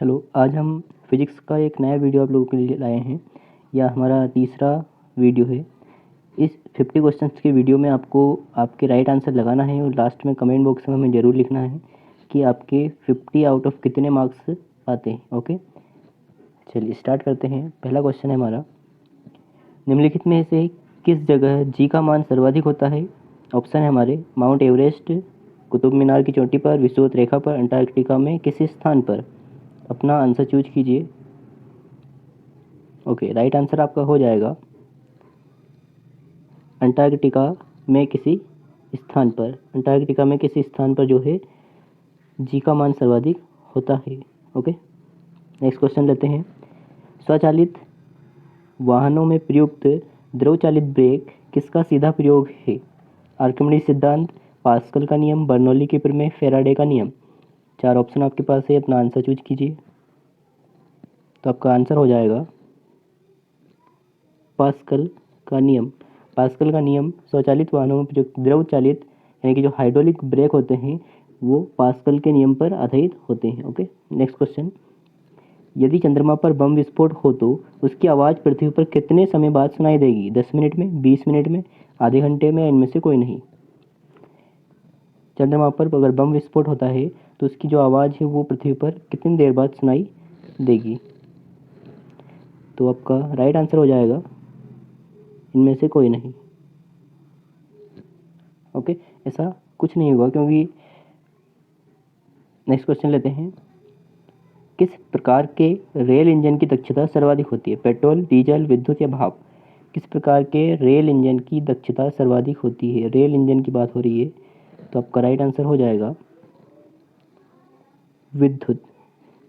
Hello, आज हम physics का एक नया वीडियो आप लोगों के लिए लाए हैं। यह हमारा तीसरा वीडियो है। इस 50 क्वेश्चंस के वीडियो में आपको आपके राइट आंसर लगाना है और लास्ट में कमेंट बॉक्स में हमें ज़रूर लिखना है कि आपके 50 आउट ऑफ कितने मार्क्स आते हैं। ओके, चलिए स्टार्ट करते हैं। पहला क्वेश्चन है हमारा, निम्नलिखित में से किस जगह जी का मान सर्वाधिक होता है। ऑप्शन है हमारे माउंट एवरेस्ट, कुतुब मीनार की चोटी पर, विषुवत रेखा पर, अंटार्कटिका में किसी स्थान पर। अपना आंसर चूज कीजिए। ओके, राइट आंसर आपका हो जाएगा अंटार्कटिका में किसी स्थान पर। अंटार्कटिका में किसी स्थान पर जो है जी का मान सर्वाधिक होता है। ओके, नेक्स्ट क्वेश्चन लेते हैं। स्वचालित वाहनों में प्रयुक्त द्रव चालित ब्रेक किसका सीधा प्रयोग है। आर्किमिडीज सिद्धांत, पास्कल का नियम, बर्नौली की प्रमेय, फैराडे का नियम। चार ऑप्शन आपके पास है, अपना आंसर चूज कीजिए। तो आपका आंसर हो जाएगा पास्कल का नियम। पास्कल का नियम स्वचालित वाहनों में प्रयुक्त द्रव चालित यानी कि जो हाइड्रोलिक ब्रेक होते हैं वो पास्कल के नियम पर आधारित होते हैं। Okay, next question. यदि चंद्रमा पर बम विस्फोट हो तो उसकी आवाज़ पृथ्वी पर कितने समय बाद सुनाई देगी। 10 मिनट में, 20 मिनट में, आधे घंटे में, इनमें से कोई नहीं। चंद्रमा पर अगर बम विस्फोट होता है तो उसकी जो आवाज़ है वो पृथ्वी पर कितनी देर बाद सुनाई देगी। तो आपका राइट आंसर हो जाएगा इनमें से कोई नहीं। ओके, ऐसा कुछ नहीं होगा क्योंकि नेक्स्ट क्वेश्चन लेते हैं। किस प्रकार के रेल इंजन की दक्षता सर्वाधिक होती है। पेट्रोल, डीजल, विद्युत या भाप। किस प्रकार के रेल इंजन की दक्षता सर्वाधिक होती है। रेल इंजन की बात हो रही है तो आपका राइट आंसर हो जाएगा विद्युत।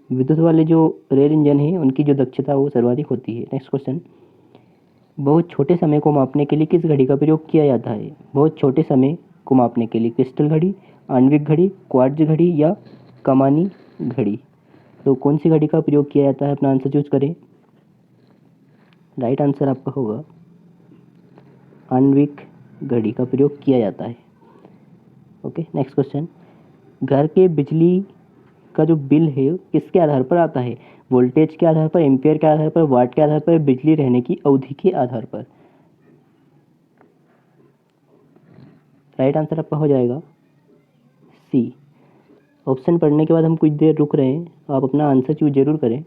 विद्युत वाले जो रेल इंजन है उनकी जो दक्षता वो सर्वाधिक होती है। Next question. बहुत छोटे समय को मापने के लिए किस घड़ी का प्रयोग किया जाता है। बहुत छोटे समय को मापने के लिए क्रिस्टल घड़ी, आणविक घड़ी, क्वार्ट्ज घड़ी या कमानी घड़ी। तो कौन सी घड़ी का प्रयोग किया जाता है, अपना आंसर चूज करें। राइट आंसर आपका होगा आणविक घड़ी का प्रयोग किया जाता है। Okay, next question. घर के बिजली का जो बिल है किसके आधार पर आता है। वोल्टेज के आधार पर, एम्पियर के आधार पर, वाट के आधार पर, बिजली रहने की अवधि के आधार पर। राइट आंसर आपका हो जाएगा सी। ऑप्शन पढ़ने के बाद हम कुछ देर रुक रहे हैं, तो आप अपना आंसर चूज जरूर करें।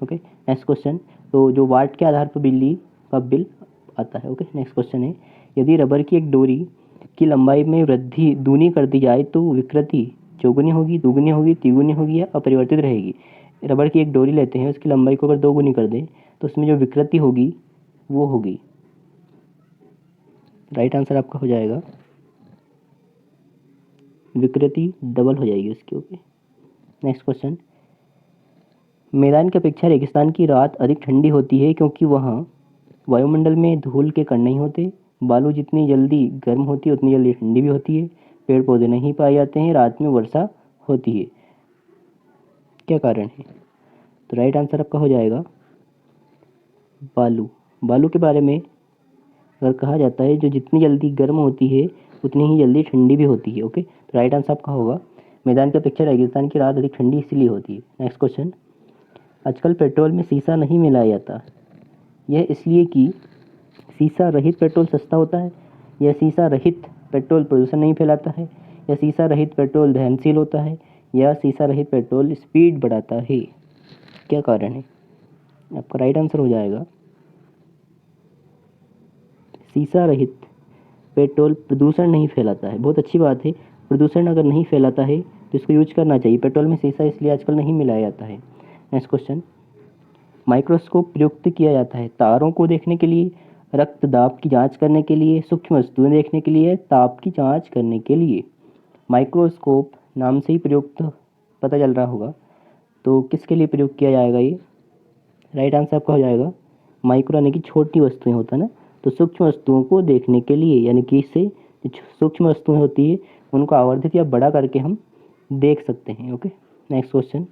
Okay, next question. तो जो वाट के आधार पर बिजली का बिल आता है। ओके, नेक्स्ट क्वेश्चन है, यदि रबर की एक डोरी की लंबाई में वृद्धि दूनी कर दी जाए तो विकृति चौगुनी होगी, दुगुनी होगी, तिगुनी होगी या अपरिवर्तित रहेगी। रबर की एक डोरी लेते हैं, उसकी लंबाई को अगर दोगुनी कर दें तो उसमें जो विकृति होगी वो होगी। राइट आंसर आपका हो जाएगा विकृति डबल हो जाएगी उसकी। Okay, next question. मैदान की अपेक्षा रेगिस्तान की रात अधिक ठंडी होती है क्योंकि वहाँ वायुमंडल में धूल के कण नहीं होते, बालू जितनी जल्दी गर्म होती है उतनी जल्दी ठंडी भी होती है, पेड़ पौधे नहीं पाए जाते हैं, रात में वर्षा होती है। क्या कारण है। तो राइट आंसर आपका हो जाएगा बालू। बालू के बारे में अगर कहा जाता है जो जितनी जल्दी गर्म होती है उतनी ही जल्दी ठंडी भी होती है। ओके, तो राइट आंसर आपका होगा मैदान की अपेक्षा रेगिस्तान की रात अधिक ठंडी इसलिए होती है। Next question. आजकल पेट्रोल में शीशा नहीं मिलाया जाता, यह इसलिए कि शीशा रहित पेट्रोल सस्ता होता है, या शीशा रहित पेट्रोल प्रदूषण नहीं फैलाता है, या शीशा रहित पेट्रोल दहनशील होता है, या शीशा रहित पेट्रोल स्पीड बढ़ाता है। क्या कारण है। आपका राइट आंसर हो जाएगा शीशा रहित पेट्रोल प्रदूषण नहीं फैलाता है। बहुत अच्छी बात है, प्रदूषण अगर नहीं फैलाता है तो इसको यूज करना चाहिए। पेट्रोल में शीशा इसलिए आजकल नहीं मिलाया जाता है। Next question. माइक्रोस्कोप प्रयुक्त किया जाता है तारों को देखने के लिए, रक्त दाब की जांच करने के लिए, सूक्ष्म वस्तुएं देखने के लिए, ताप की जांच करने के लिए। माइक्रोस्कोप नाम से ही प्रयुक्त पता चल रहा होगा, तो किसके लिए प्रयोग किया जाएगा ये। राइट आंसर आपका हो जाएगा माइक्रो यानी कि छोटी वस्तुएं होता है ना, तो सूक्ष्म वस्तुओं को देखने के लिए, यानी कि इससे सूक्ष्म वस्तुएं होती है उनको आवर्धित या बड़ा करके हम देख सकते हैं। Okay, next question.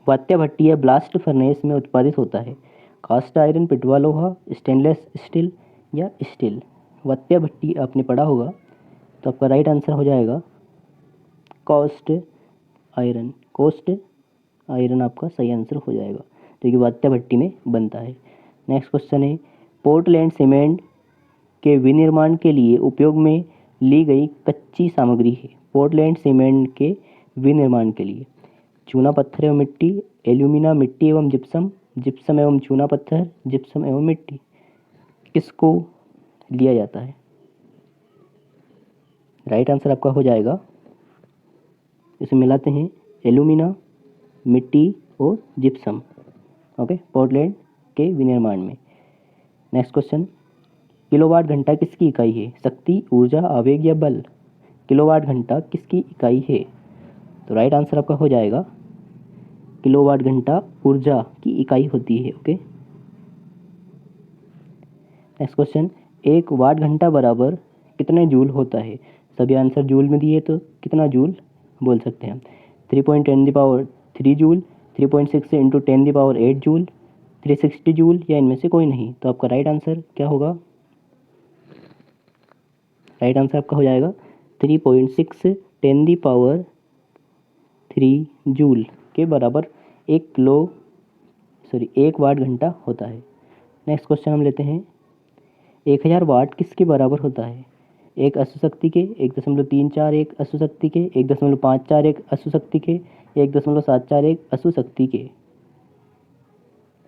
वात्या भट्टी या ब्लास्ट फर्नेस में उत्पादित होता है कास्ट आयरन, पिटवा लोहा, स्टेनलेस स्टील या स्टील। वात्या भट्टी आपने पढ़ा होगा, तो आपका राइट आंसर हो जाएगा कास्ट आयरन। कास्ट आयरन आपका सही आंसर हो जाएगा, जो कि वात्या भट्टी में बनता है। नेक्स्ट क्वेश्चन है, पोर्टलैंड सीमेंट के विनिर्माण के लिए उपयोग में ली गई कच्ची सामग्री है। पोर्टलैंड सीमेंट के विनिर्माण के लिए चूना पत्थर एवं मिट्टी, एल्यूमिना मिट्टी एवं जिप्सम, जिप्सम एवं चूना पत्थर, जिप्सम एवं मिट्टी, किसको लिया जाता है? राइट आंसर आपका हो जाएगा, इसे मिलाते हैं एल्यूमिना, मिट्टी और जिप्सम, ओके, पोर्टलैंड के विनिर्माण में। नेक्स्ट क्वेश्चन, किलोवाट घंटा किसकी इकाई है? शक्ति, ऊर्जा, आवेग या बल? किलोवाट घंटा किसकी इकाई है? तो राइट आंसर आपका हो जाएगा, किलोवाट घंटा ऊर्जा की इकाई होती है, ओके। नेक्स्ट क्वेश्चन, एक वाट घंटा बराबर कितने जूल होता है? सभी आंसर जूल में दिए, तो कितना जूल बोल सकते हैं? 3.10³ जूल, 3.6 इंटू 10⁸ जूल, 360 जूल, या इनमें से कोई नहीं? तो आपका राइट आंसर क्या होगा? राइट आंसर आपका हो जाएगा 3.6 10⁻³ जूल के बराबर एक वाट घंटा होता है। नेक्स्ट क्वेश्चन हम लेते हैं, 1000 वाट किसके बराबर होता है? एक अश्वशक्ति के, 1.341 अश्वशक्ति के, 1.541 अश्वशक्ति के, 1.741 अश्वशक्ति के।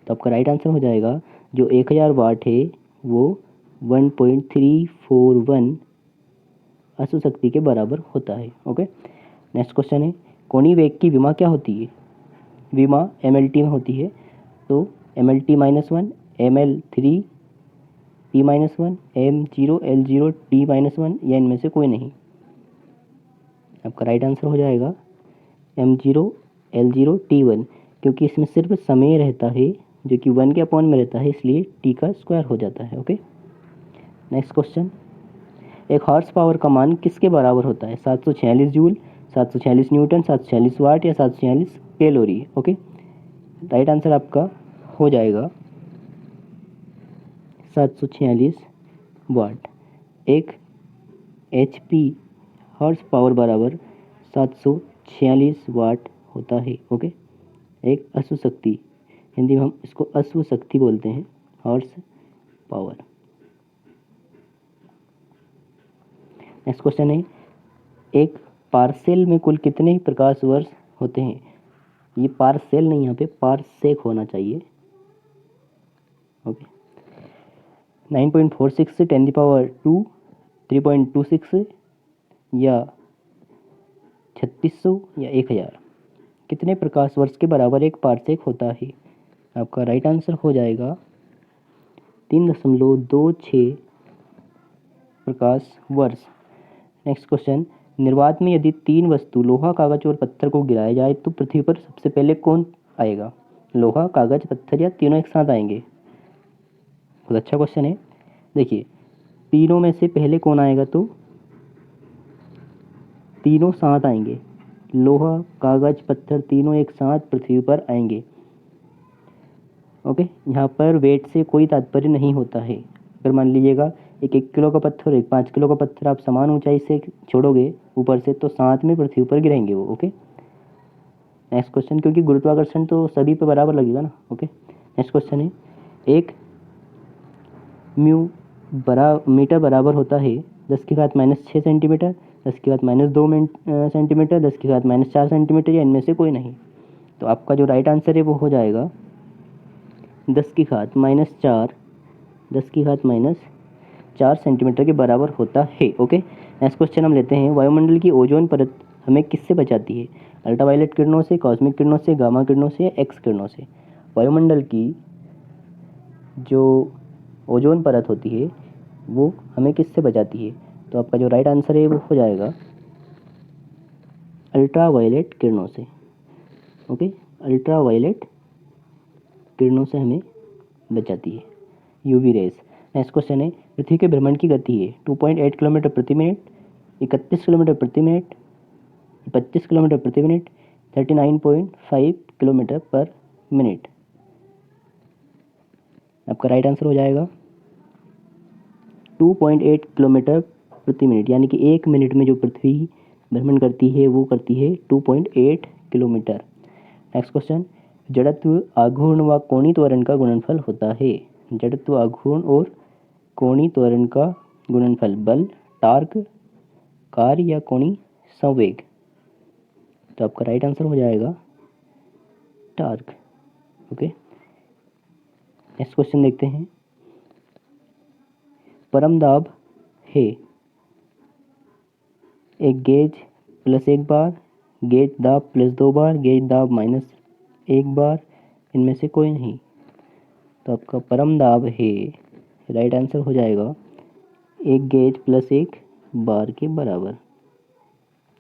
तो आपका राइट आंसर हो जाएगा, जो 1000 वाट है वो 1.341 अश्वशक्ति के बराबर होता है, ओके। नेक्स्ट क्वेश्चन है, कोणीय वेग की विमा क्या होती है? विमा mlt में होती है, तो mlt-1, ml3 P-1, m0 l0 t-1, या इनमें से कोई नहीं? आपका राइट आंसर हो जाएगा m0 l0 t1, क्योंकि इसमें सिर्फ समय रहता है जो कि 1 के अपॉन में रहता है, इसलिए t का स्क्वायर हो जाता है, ओके। नेक्स्ट क्वेश्चन, एक हॉर्स पावर का मान किसके बराबर होता है? 746 जूल, 746 न्यूटन, 746 वाट, या 746 कैलोरी, ओके। राइट आंसर आपका हो जाएगा 746 वाट। एक HP हॉर्स पावर बराबर 746 वाट होता है, ओके। एक अश्वशक्ति, हिंदी में हम इसको अश्वशक्ति बोलते हैं, हॉर्स पावर। नेक्स्ट क्वेश्चन है, एक पार्सेल में कुल कितने प्रकाश वर्ष होते हैं? ये पार्सेल नहीं, यहाँ पे पारसेक होना चाहिए, ओके। 9.46 से 10⁻², 3.26, या 3600, या 1000? कितने प्रकाश वर्ष के बराबर एक पारसेक होता है? आपका राइट आंसर हो जाएगा 3.26 प्रकाश वर्ष। नेक्स्ट क्वेश्चन, निर्वात में यदि 3 वस्तु लोहा, कागज और पत्थर को गिराया जाए तो पृथ्वी पर सबसे पहले कौन आएगा? लोहा, कागज, पत्थर, या तीनों एक साथ आएंगे? बहुत अच्छा क्वेश्चन है। देखिए, तीनों में से पहले कौन आएगा? तो तीनों साथ आएंगे, लोहा, कागज, पत्थर तीनों एक साथ पृथ्वी पर आएंगे, ओके। यहाँ पर वेट से कोई तात्पर्य नहीं होता है। अगर मान लीजिएगा एक 1 किलो का पत्थर और एक 5 किलो का पत्थर आप समान ऊंचाई से छोड़ोगे ऊपर से, तो साथ में पृथ्वी पर गिरेंगे वो, ओके। नेक्स्ट क्वेश्चन, क्योंकि गुरुत्वाकर्षण तो सभी पे बराबर लगेगा ना, ओके। नेक्स्ट क्वेश्चन है, एक मीटर बराबर होता है 10⁻⁻6 सेंटीमीटर, 10⁻⁻2 सेंटीमीटर, 10⁻⁻4 सेंटीमीटर, या इनमें से कोई नहीं? तो आपका जो राइट आंसर है वो हो जाएगा 10⁻⁻4, 10⁻⁻4 सेंटीमीटर के बराबर होता है, ओके। नेक्स्ट क्वेश्चन हम लेते हैं, वायुमंडल की ओजोन परत हमें किससे बचाती है? अल्ट्रावायलेट किरणों से, कॉस्मिक किरणों से, गामा किरणों से, या एक्स किरणों से? वायुमंडल की जो ओजोन परत होती है वो हमें किससे बचाती है? तो आपका जो राइट आंसर है वो हो जाएगा अल्ट्रावायलेट किरणों से, ओके। अल्ट्रावायलेट किरणों से हमें बचाती है, यूवी रेज। नेक्स्ट क्वेश्चन है, पृथ्वी के भ्रमण की गति है 2.8 किलोमीटर प्रति मिनट, 31 किलोमीटर प्रति मिनट, 25 किलोमीटर प्रति मिनट, 39.5 किलोमीटर पर मिनट? आपका राइट आंसर हो जाएगा 2.8 किलोमीटर प्रति मिनट, यानी कि 1 मिनट में जो पृथ्वी भ्रमण करती है वो करती है 2.8 किलोमीटर। नेक्स्ट क्वेश्चन, जड़त्व आघूर्ण व कोणीय त्वरण का गुणनफल होता है। जड़त्व आघूर्ण और कोणीय त्वरण का गुणनफल बल, टार्क, कार्य या कोणीय संवेग। तो आपका राइट आंसर हो जाएगा टार्क। ओके, नेक्स्ट क्वेश्चन देखते हैं। परम दाब है एक गेज प्लस एक बार, गेज दाब प्लस दो बार, गेज दाब माइनस एक बार, इनमें से कोई नहीं। तो आपका परम दाब है, राइट आंसर हो जाएगा एक गेज प्लस एक बार के बराबर।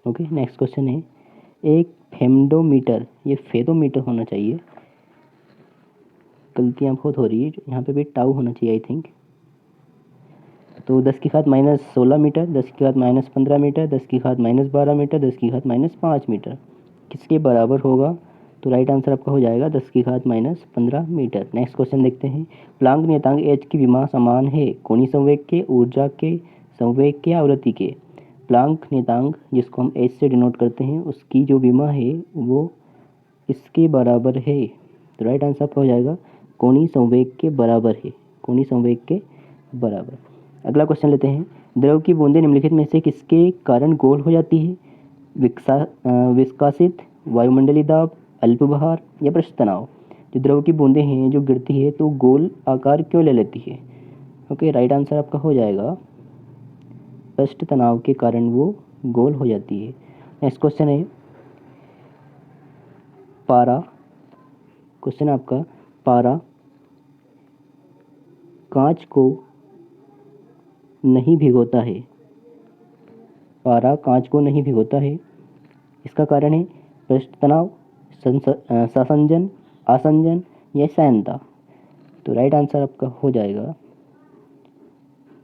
ओके, नेक्स्ट क्वेश्चन है, एक फेमडोमीटर, ये फेदोमीटर होना चाहिए, गलतियाँ बहुत हो रही है, यहाँ पे भी टाउ होना चाहिए आई थिंक। तो 10 की घात माइनस 16 मीटर, 10 की घात माइनस 15 मीटर, 10 की घात माइनस 12 मीटर, 10 की घात माइनस 5 मीटर किसके बराबर होगा? तो राइट आंसर आपका हो जाएगा 10 की घात माइनस 15 मीटर। नेक्स्ट क्वेश्चन देखते हैं। प्लांक नियतांक एच की विमा समान है कोणीय संवेग के, ऊर्जा के, संवेग के, आवृत्ति के। प्लांक नियतांक जिसको हम एच से डिनोट करते हैं उसकी जो विमा है वो इसके बराबर है। तो राइट आंसर आपका हो जाएगा कोणीय संवेग के बराबर है, कोणीय संवेग के बराबर। अगला क्वेश्चन लेते हैं। द्रव की बूंदें निम्नलिखित में से किसके कारण गोल हो जाती है? विस्कासित, वायुमंडलीय दाब, अल्प भार या पृष्ठ तनाव। जो द्रव की बूंदें हैं जो गिरती है तो गोल आकार क्यों ले लेती है? ओके, राइट आंसर आपका हो जाएगा पृष्ठ तनाव के कारण वो गोल हो जाती है। नेक्स्ट क्वेश्चन है पारा, क्वेश्चन आपका पारा कांच को नहीं भिगोता है। पारा कांच को नहीं भिगोता है, इसका कारण है पृष्ठ तनाव, सासंजन, आसंजन या सयनता। तो राइट आंसर आपका हो जाएगा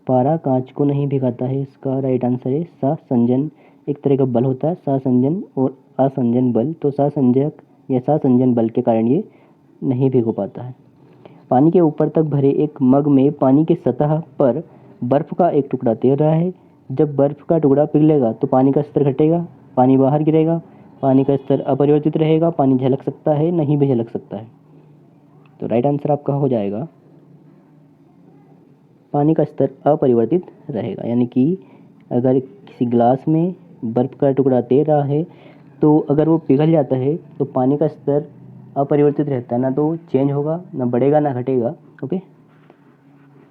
पारा कांच को नहीं भिगाता है, इसका राइट आंसर है सासंजन। एक तरह का बल होता है सासंजन और आसंजन बल, तो सासंजक या सासंजन बल के कारण ये नहीं भिगो पाता है। पानी के ऊपर तक भरे एक मग में पानी की सतह पर बर्फ का एक टुकड़ा तैर रहा है। जब बर्फ का टुकड़ा पिघलेगा तो पानी का स्तर घटेगा, पानी बाहर गिरेगा, पानी का स्तर अपरिवर्तित रहेगा, पानी झलक सकता है, नहीं भी झलक सकता है। तो राइट आंसर आपका हो जाएगा पानी का स्तर अपरिवर्तित रहेगा, यानी कि अगर किसी ग्लास में बर्फ का टुकड़ा तैर रहा है तो अगर वो पिघल जाता है तो पानी का स्तर अपरिवर्तित रहता है, ना तो चेंज होगा, ना बढ़ेगा ना घटेगा। ओके,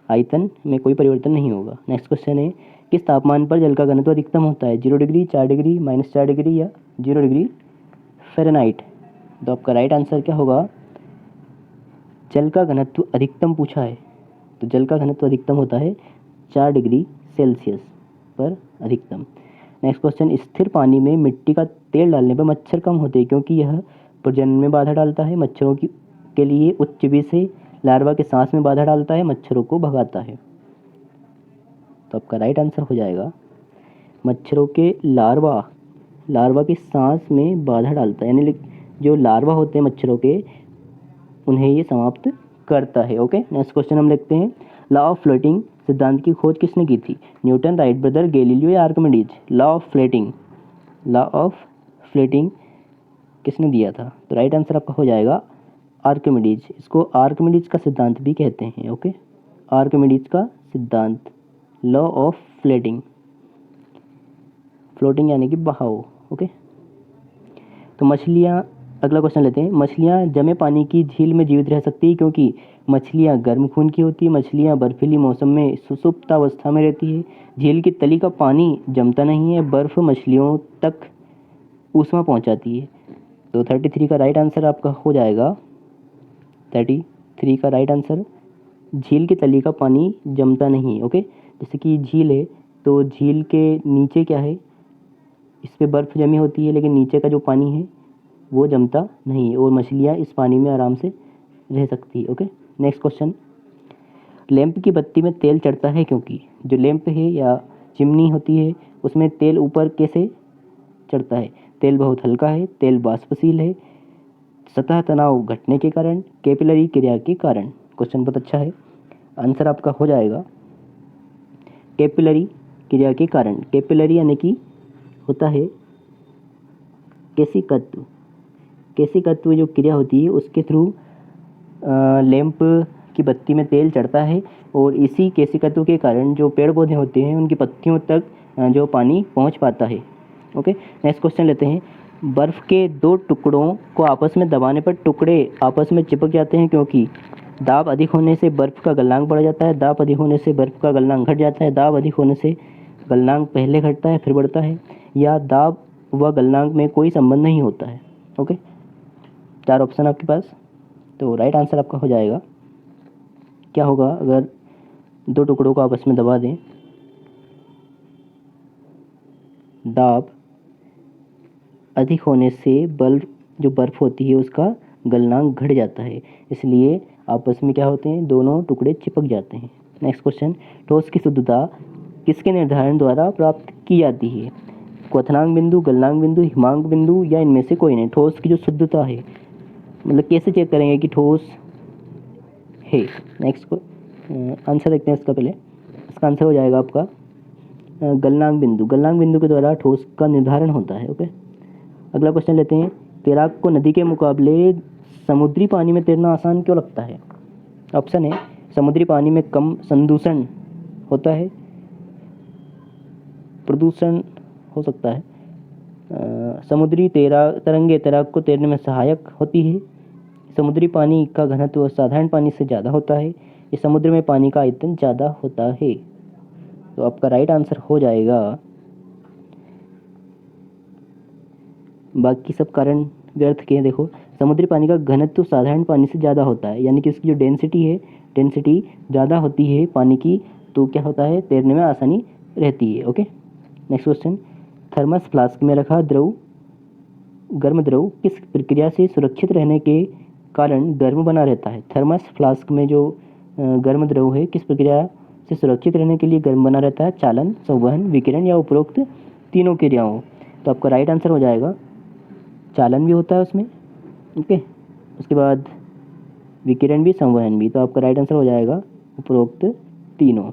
आयतन में कोई परिवर्तन नहीं होगा। नेक्स्ट क्वेश्चन है, किस तापमान पर जल का घनत्व अधिकतम होता है? 0 डिग्री, 4 डिग्री, -4 डिग्री या 0 डिग्री फ़ारेनहाइट। तो आपका राइट आंसर क्या होगा? जल का घनत्व अधिकतम पूछा है तो जल का घनत्व अधिकतम होता है 4 डिग्री सेल्सियस पर अधिकतम। नेक्स्ट क्वेश्चन, स्थिर पानी में मिट्टी का तेल डालने पर मच्छर कम होते हैं क्योंकि यह प्रजनन में बाधा डालता है, मच्छरों के लिए उच्च विष है, लार्वा के सांस में बाधा डालता है, मच्छरों को भगाता है। तो आपका राइट आंसर हो जाएगा मच्छरों के लार्वा की सांस में बाधा डालता है, यानी जो लार्वा होते हैं मच्छरों के उन्हें ये समाप्त करता है। ओके, नेक्स्ट क्वेश्चन हम देखते हैं। लॉ ऑफ फ्लोटिंग सिद्धांत की खोज किसने की थी? न्यूटन, राइट ब्रदर, गैलीलियो या आर्किमिडीज। लॉ ऑफ फ्लोटिंग किसने दिया था? तो राइट आंसर आपका हो जाएगा आर्किमिडीज। इसको आर्किमिडीज का सिद्धांत भी कहते हैं। ओके, आर्किमिडीज का सिद्धांत, लॉ ऑफ फ्लोटिंग यानी कि बहाव। ओके, तो मछलियाँ, अगला क्वेश्चन लेते हैं। मछलियाँ जमे पानी की झील में जीवित रह सकती है क्योंकि मछलियाँ गर्म खून की होती है, मछलियाँ बर्फीली मौसम में सुसुप्त अवस्था में रहती है, झील की तली का पानी जमता नहीं है, बर्फ मछलियों तक ऊष्मा पहुँचाती है। तो 33 का राइट आंसर आपका हो जाएगा, 33 का राइट आंसर झील की तली का पानी जमता नहीं। ओके, जैसे कि झील है तो झील के नीचे क्या है, इस पे बर्फ़ जमी होती है लेकिन नीचे का जो पानी है वो जमता नहीं है और मछलियाँ इस पानी में आराम से रह सकती है। ओके, नेक्स्ट क्वेश्चन, लैंप की बत्ती में तेल चढ़ता है क्योंकि जो लैंप है या चिमनी होती है उसमें तेल ऊपर कैसे चढ़ता है? तेल बहुत हल्का है, तेल वाष्पशील है, सतह तनाव घटने के कारण, कैपिलरी क्रिया के कारण। क्वेश्चन बहुत अच्छा है, आंसर आपका हो जाएगा कैपिलरी क्रिया के कारण। कैपिलरी यानी कि होता है केशिकत्व, केशिकत्व जो क्रिया होती है उसके थ्रू लैंप की बत्ती में तेल चढ़ता है और इसी केशिकत्व के कारण जो पेड़ पौधे होते हैं उनकी पत्तियों तक जो पानी पहुंच पाता है। ओके, नेक्स्ट क्वेश्चन लेते हैं। बर्फ़ के दो टुकड़ों को आपस में दबाने पर टुकड़े आपस में चिपक जाते हैं क्योंकि दाब अधिक होने से बर्फ़ का गलनांक बढ़ जाता है, दाब अधिक होने से बर्फ़ का गलनांक घट जाता है, दाब अधिक होने से गलनांक पहले घटता है फिर बढ़ता है, या दाब व गलनांक में कोई संबंध नहीं होता है। ओके, 4 ऑप्शन आपके पास। तो राइट आंसर आपका हो जाएगा, क्या होगा अगर दो टुकड़ों को आपस में दबा दें, दाब अधिक होने से जो बर्फ़ होती है उसका गलनांक घट जाता है, इसलिए आपस में क्या होते हैं, दोनों टुकड़े चिपक जाते हैं। नेक्स्ट क्वेश्चन, ठोस की शुद्धता किसके निर्धारण द्वारा प्राप्त की जाती है? क्वथनांक बिंदु, गलनांक बिंदु, हिमांक बिंदु, या इनमें से कोई नहीं। ठोस की जो शुद्धता है मतलब कैसे चेक करेंगे कि ठोस है? नेक्स्ट आंसर देखते हैं इसका पहले। इसका आंसर हो जाएगा आपका गलनांक बिंदु। गलनांक बिंदु के द्वारा ठोस का निर्धारण होता है। ओके, अगला क्वेश्चन लेते हैं। तैराक को नदी के मुकाबले समुद्री पानी में तैरना आसान क्यों लगता है? ऑप्शन है, समुद्री पानी में कम संदूषण होता है, प्रदूषण हो सकता है, समुद्री तरंगे तैराक को तैरने में सहायक होती है, समुद्री पानी का घनत्व साधारण पानी से ज़्यादा होता है, या समुद्र में पानी का आयतन ज़्यादा होता है। तो आपका राइट आंसर हो जाएगा, बाकी सब कारण व्यर्थ के हैं। देखो, समुद्री पानी का घनत्व साधारण पानी से ज़्यादा होता है, यानी कि उसकी जो डेंसिटी ज़्यादा होती है पानी की, तो क्या होता है, तैरने में आसानी रहती है। Okay, next question. Thermos flask में रखा गर्म द्रव किस प्रक्रिया से सुरक्षित रहने के कारण गर्म बना रहता है? थर्मस फ्लास्क में जो गर्म द्रव है किस प्रक्रिया से सुरक्षित रहने के लिए गर्म बना रहता है? चालन, संवहन, विकिरण, या उपरोक्त तीनों क्रियाओं। तो आपका राइट आंसर हो जाएगा, चालन भी होता है उसमें। ओके, उसके बाद विकिरण भी, संवहन भी। तो आपका राइट आंसर हो जाएगा उपरोक्त तीनों।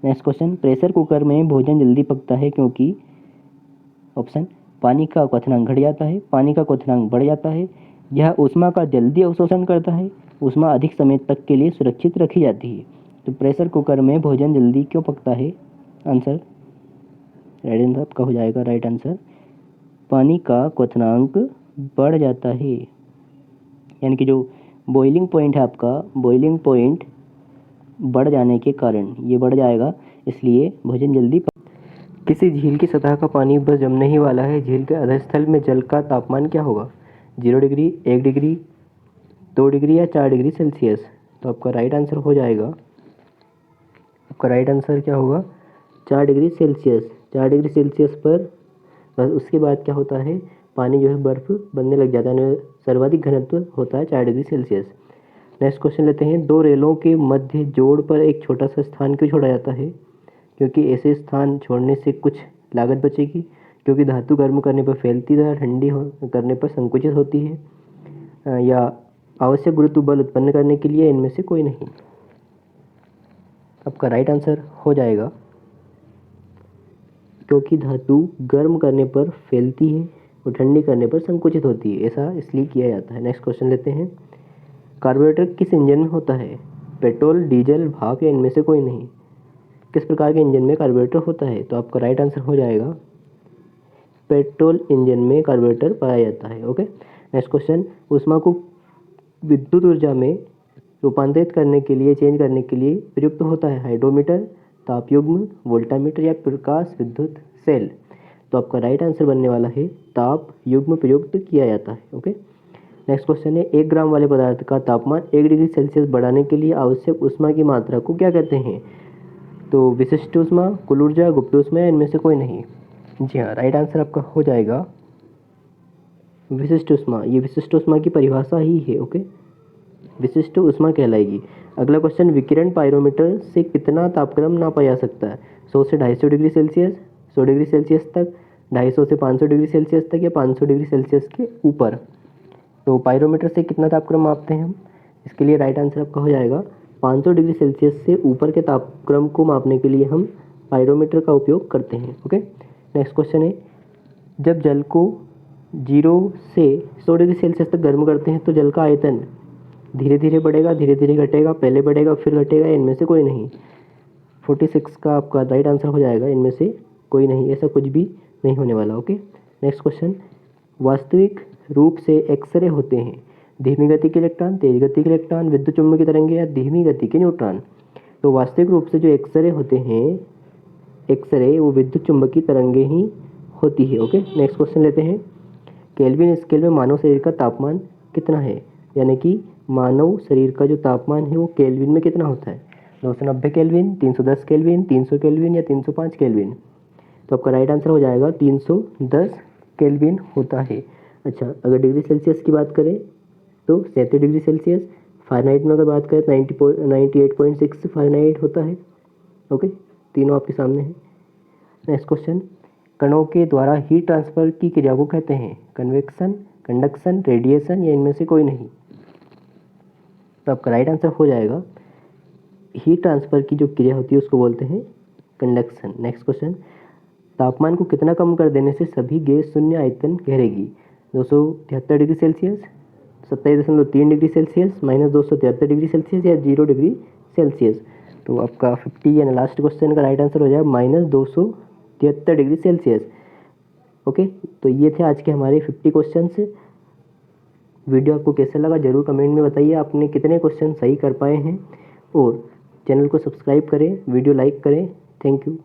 Next question. प्रेशर कुकर में भोजन जल्दी पकता है क्योंकि ऑप्शन, पानी का क्वथनांक घट जाता है, पानी का क्वथनांक बढ़ जाता है, यह ऊष्मा का जल्दी अवशोषण करता है, ऊष्मा अधिक समय तक के लिए सुरक्षित रखी जाती है। तो प्रेशर कुकर में भोजन जल्दी क्यों पकता है? आंसर राइट आंसर आपका हो जाएगा, राइट आंसर, पानी का क्वथनांक बढ़ जाता है, यानी कि जो बॉइलिंग पॉइंट है आपका, बॉइलिंग पॉइंट बढ़ जाने के कारण ये बढ़ जाएगा, इसलिए भोजन जल्दी किसी झील की सतह का पानी बस जमने ही वाला है, झील के अधस्थल में जल का तापमान क्या होगा? 0 डिग्री, 1 डिग्री, 2 डिग्री, या 4 डिग्री सेल्सियस। तो आपका राइट आंसर हो जाएगा, आपका राइट आंसर क्या होगा? 4 डिग्री सेल्सियस। 4 डिग्री सेल्सियस पर बस उसके बाद क्या होता है, पानी जो है बर्फ़ बनने लग जाता है, सर्वाधिक घनत्व होता है 4 डिग्री सेल्सियस। नेक्स्ट क्वेश्चन लेते हैं। दो रेलों के मध्य जोड़ पर एक छोटा सा स्थान क्यों छोड़ा जाता है? क्योंकि ऐसे स्थान छोड़ने से कुछ लागत बचेगी, क्योंकि धातु गर्म करने पर फैलती तथा ठंडी करने पर संकुचित होती है, या आवश्यक गुरुत्व बल उत्पन्न करने के लिए, इनमें से कोई नहीं। आपका राइट आंसर हो जाएगा, क्योंकि धातु गर्म करने पर फैलती है और ठंडी करने पर संकुचित होती है, ऐसा इसलिए किया जाता है। नेक्स्ट क्वेश्चन लेते हैं। कार्बोरेटर किस इंजन में होता है? पेट्रोल, डीजल, भाप, या इनमें से कोई नहीं। किस प्रकार के इंजन में कार्बोरेटर होता है? तो आपका राइट आंसर हो जाएगा, पेट्रोल इंजन में कार्बोरेटर पाया जाता है। Okay, next question. ऊष्मा को विद्युत ऊर्जा में रूपांतरित करने के लिए, चेंज करने के लिए प्रयुक्त होता है हाइड्रोमीटर, तापयुग्म, वोल्टामीटर, या प्रकाश विद्युत सेल। तो आपका राइट आंसर बनने वाला है ताप युग्म प्रयुक्त किया जाता है। ओके, नेक्स्ट क्वेश्चन है। 1 ग्राम वाले पदार्थ का तापमान 1 डिग्री सेल्सियस बढ़ाने के लिए आवश्यक ऊष्मा की मात्रा को क्या कहते हैं? तो विशिष्ट ऊष्मा, कुल ऊर्जा, गुप्त ऊष्मा, या इनमें से कोई नहीं। जी हाँ, राइट आंसर आपका हो जाएगा विशिष्ट ऊष्मा। ये विशिष्ट ऊष्मा की परिभाषा ही है। ओके, विशिष्ट ऊष्मा कहलाएगी। अगला क्वेश्चन। विकिरण पाइरोमीटर से कितना तापक्रम नापा जा सकता है? 100 से 250 डिग्री सेल्सियस, 100 डिग्री सेल्सियस तक, 250 से 500 डिग्री सेल्सियस तक, या 500 डिग्री सेल्सियस के ऊपर। तो पाइरोमीटर से कितना तापक्रम मापते हैं हम? इसके लिए राइट आंसर आपका हो जाएगा 500 डिग्री सेल्सियस से ऊपर के तापक्रम को मापने के लिए हम पाइरोमीटर का उपयोग करते हैं। ओके, नेक्स्ट क्वेश्चन है। जब जल को 0 से 100 डिग्री सेल्सियस तक गर्म करते हैं तो जल का आयतन धीरे धीरे बढ़ेगा, धीरे धीरे घटेगा, पहले बढ़ेगा फिर घटेगा, इनमें से कोई नहीं। 46 का आपका राइट आंसर हो जाएगा, इनमें से कोई नहीं, ऐसा कुछ भी नहीं होने वाला। Okay, next question. वास्तविक रूप से एक्सरे होते हैं धीमी गति के इलेक्ट्रॉन, तेज गति के इलेक्ट्रॉन, विद्युत चुम्बकीय तरंगे या धीमी गति के न्यूट्रॉन। तो वास्तविक रूप से जो एक्सरे होते हैं, एक्सरे वो विद्युत चुम्बकीय तरंगे ही होती है। ओके, नेक्स्ट क्वेश्चन लेते हैं। केल्विन स्केल में मानव शरीर का तापमान कितना है, यानी कि मानव शरीर का जो तापमान है वो केल्विन में कितना होता है? 290 केल्विन, 310 केल्विन, 300 केल्विन या 305 केल्विन। तो आपका राइट आंसर हो जाएगा 310 केल्विन होता है। अच्छा, अगर डिग्री सेल्सियस की बात करें तो 37 डिग्री सेल्सियस, फ़ारेनहाइट में अगर बात करें तो 98.6 फ़ारेनहाइट होता है। ओके, तीनों आपके सामने हैं। Next question. कणों के द्वारा हीट ट्रांसफर की क्रिया को कहते हैं कन्वेक्शन, कंडक्शन, रेडिएशन या इनमें से कोई नहीं। तो आपका राइट आंसर हो जाएगा हीट ट्रांसफर की जो क्रिया होती है उसको बोलते हैं कंडक्शन। Next question. तापमान को कितना कम कर देने से सभी गैस शून्य आयतन घेरेगी? 273 degree Celsius, 27.3 degree Celsius, -273 degree Celsius या 0 डिग्री सेल्सियस। तो आपका 50 यानी लास्ट क्वेश्चन का राइट आंसर हो जाएगा -273 डिग्री सेल्सियस। ओके, तो ये थे आज के हमारे 50 क्वेश्चंस। वीडियो आपको कैसा लगा ज़रूर कमेंट में बताइए, आपने कितने क्वेश्चन सही कर पाए हैं। और चैनल को सब्सक्राइब करें, वीडियो लाइक करें। Thank you.